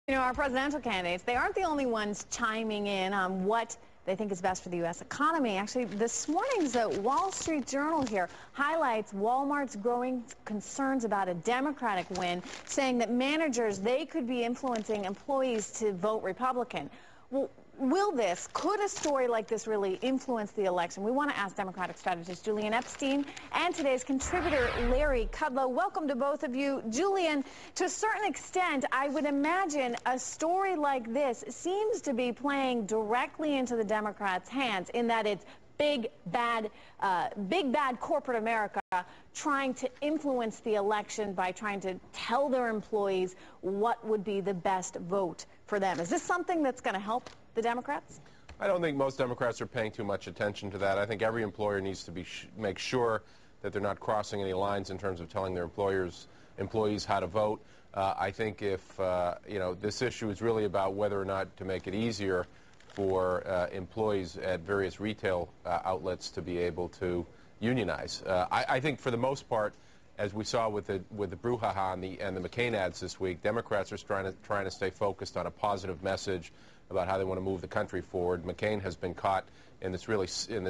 You know, our presidential candidates, they aren't the only ones chiming in on what they think is best for the U.S. economy. Actually, this morning's Wall Street Journal here highlights Walmart's growing concerns about a Democratic win, saying that managers, they could be influencing employees to vote Republican. Well, could a story like this really influence the election? We want to ask Democratic strategist Julian Epstein and today's contributor Larry Kudlow. Welcome to both of you. Julian, to a certain extent, I would imagine a story like this seems to be playing directly into the Democrats' hands in that it's big bad corporate America trying to influence the election by trying to tell their employees what would be the best vote for them. Is this something that's going to help the Democrats? I don't think most Democrats are paying too much attention to that. I think every employer needs to make sure that they're not crossing any lines in terms of telling their employees how to vote. I think if this issue is really about whether or not to make it easier for employees at various retail outlets to be able to unionize. I think for the most part, as we saw with the brouhaha and the McCain ads this week, Democrats are trying to stay focused on a positive message about how they want to move the country forward. McCain has been caught in this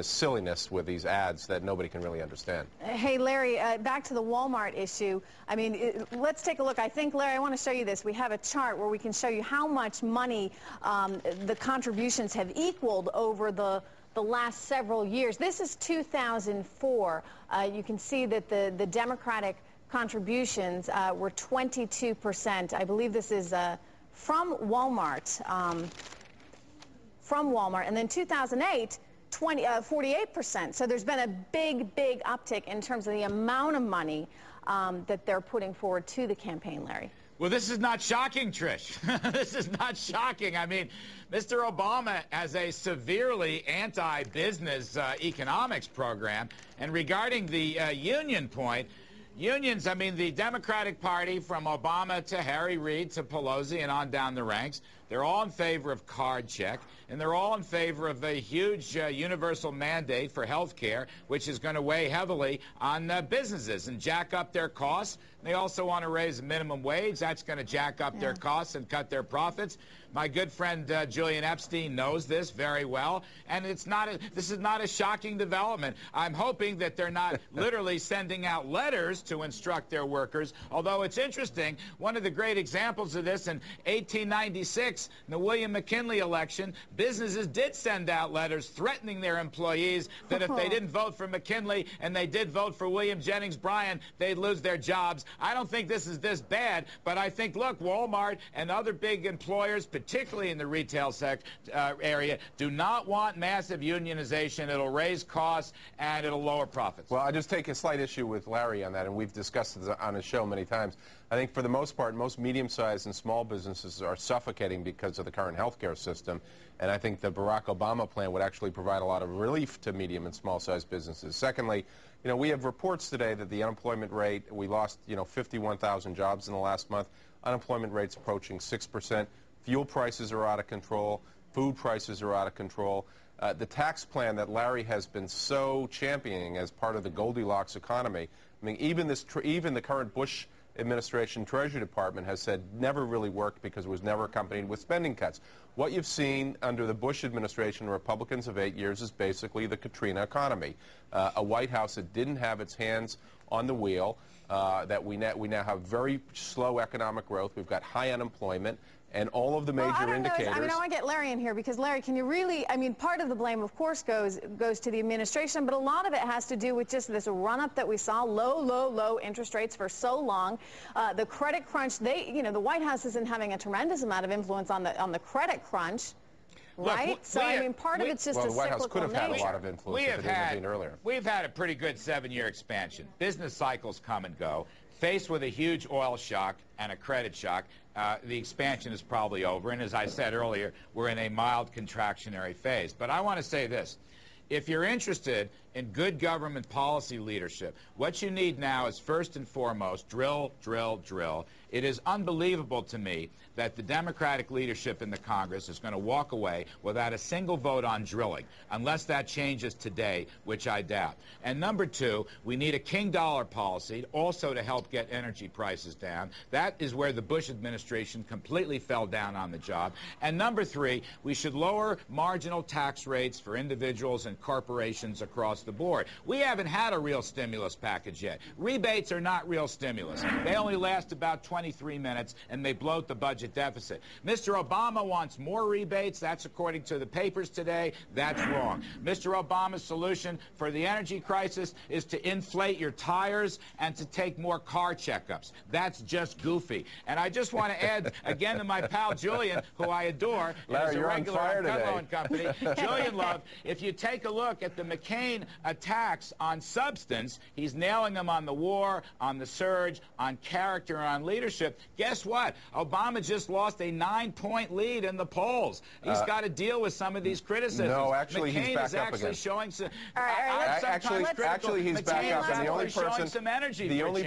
silliness with these ads that nobody can really understand. Hey, Larry, back to the Walmart issue. I mean, let's take a look. I think, Larry, I want to show you this. We have a chart where we can show you how much money the contributions have equaled over the last several years. This is 2004. You can see that the Democratic contributions were 22%. I believe this is from Walmart. And then 2008, 48%. So there's been a big uptick in terms of the amount of money that they're putting forward to the campaign, Larry. Well, this is not shocking, Trish. This is not shocking. I mean, Mr. Obama has a severely anti-business economics program. And regarding the union point, unions, I mean, the Democratic Party, from Obama to Harry Reid to Pelosi and on down the ranks, they're all in favor of card check, and they're all in favor of a huge universal mandate for health care, which is going to weigh heavily on businesses and jack up their costs. They also want to raise the minimum wage. That's going to jack up their costs and cut their profits. My good friend Julian Epstein knows this very well, and this is not a shocking development. I'm hoping that they're not literally sending out letters to instruct their workers, although it's interesting. One of the great examples of this in 1896, in the William McKinley election, businesses did send out letters threatening their employees that if they didn't vote for McKinley and they did vote for William Jennings Bryan, they'd lose their jobs. I don't think this is this bad, but I think, look, Walmart and other big employers, particularly in the retail area, do not want massive unionization. It'll raise costs and it'll lower profits. Well, I just take a slight issue with Larry on that, and we've discussed it on his show many times. I think for the most part, most medium-sized and small businesses are suffocating because of the current health care system, and I think the Barack Obama plan would actually provide a lot of relief to medium and small-sized businesses. Secondly, you know, we have reports today that the unemployment rate, we lost, 51,000 jobs in the last month. Unemployment rate's approaching 6%. Fuel prices are out of control. Food prices are out of control. The tax plan that Larry has been so championing as part of the Goldilocks economy, I mean, even the current Bush administration Treasury Department has said never really worked because it was never accompanied with spending cuts. What you've seen under the Bush administration, Republicans of 8 years, is basically the Katrina economy. A White House that didn't have its hands on the wheel, that we now have very slow economic growth. We've got high unemployment. And all of the major indicators. I mean, I want to get Larry in here because, Larry, can you really, I mean, part of the blame, of course, goes to the administration, but a lot of it has to do with just this run-up that we saw, low interest rates for so long. The credit crunch, the White House isn't having a tremendous amount of influence on the credit crunch. Right? Look, so, I mean, part of it's just a cyclical nature. The White House could have had a lot of influence if it had been earlier. We've had a pretty good 7-year expansion. Business cycles come and go. Faced with a huge oil shock and a credit shock, the expansion is probably over. And as I said earlier, we're in a mild contractionary phase. But I want to say this. If you're interested in good government policy leadership. What you need now is, first and foremost, drill, drill, drill. It is unbelievable to me that the Democratic leadership in the Congress is going to walk away without a single vote on drilling, unless that changes today, which I doubt. And number two, we need a king dollar policy also to help get energy prices down. That is where the Bush administration completely fell down on the job. And number three, we should lower marginal tax rates for individuals and corporations across the board. We haven't had a real stimulus package yet. Rebates are not real stimulus. They only last about 23 minutes, and they bloat the budget deficit. Mr. Obama wants more rebates. That's according to the papers today. That's wrong. Mr. Obama's solution for the energy crisis is to inflate your tires and to take more car checkups. That's just goofy. And I just want to add again to my pal Julian, who I adore, Larry, is a you're regular on fire today. Cutlow & Company. Julian Love, if you take a look at the McCain attacks on substance, he's nailing them on the war, on the surge, on character, on leadership. Guess what? Obama just lost a 9-point lead in the polls. He's got to deal with some of these criticisms. No, actually, McCain he's back is up actually again. showing some. Actually, he's back up. And the only person, some energy the only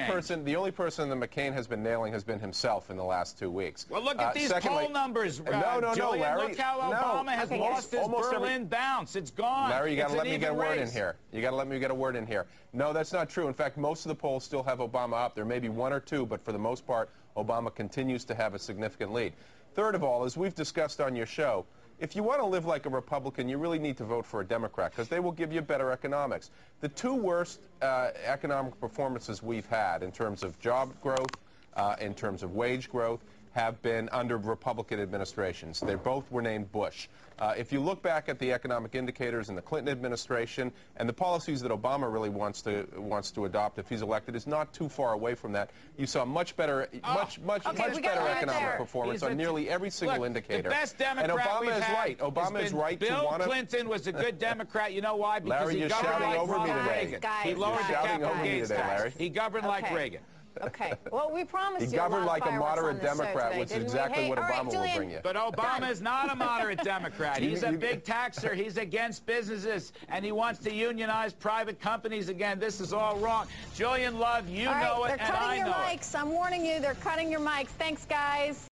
person that McCain has been nailing has been himself in the last 2 weeks. Well, look at these poll numbers. No, Larry. Look how Obama has lost his Berlin bounce. It's gone. Larry, you got to let me get a word in here. You got to let me get a word in here. No, that's not true. In fact, most of the polls still have Obama up. There may be one or two, but for the most part, Obama continues to have a significant lead. Third of all, as we've discussed on your show, if you want to live like a Republican, you really need to vote for a Democrat because they will give you better economics. The two worst economic performances we've had in terms of job growth, in terms of wage growth, have been under Republican administrations. They both were named Bush. If you look back at the economic indicators in the Clinton administration and the policies that Obama really wants to adopt if he's elected is not too far away from that. You saw much better, much better economic performance on nearly every single indicator. The best Democrat and Obama we've is had right. Obama is right Bill to want to. Clinton was a good Democrat. You know why? Because Larry, he you're governed shouting like over me Ronald today. Reagan. Guys, He lowered the capital gains today, tax. Larry. He governed like Reagan. Okay. Well, we promised He you governed a lot like of a fireworks moderate on this show Democrat, today, which is didn't we? exactly what All right, Obama will Julian. bring you. But Obama is not a moderate Democrat. He's a big taxer. He's against businesses, and he wants to unionize private companies again. This is all wrong. Julian Love, you know it, and I know it. They're cutting your mics. I'm warning you, they're cutting your mics. Thanks, guys.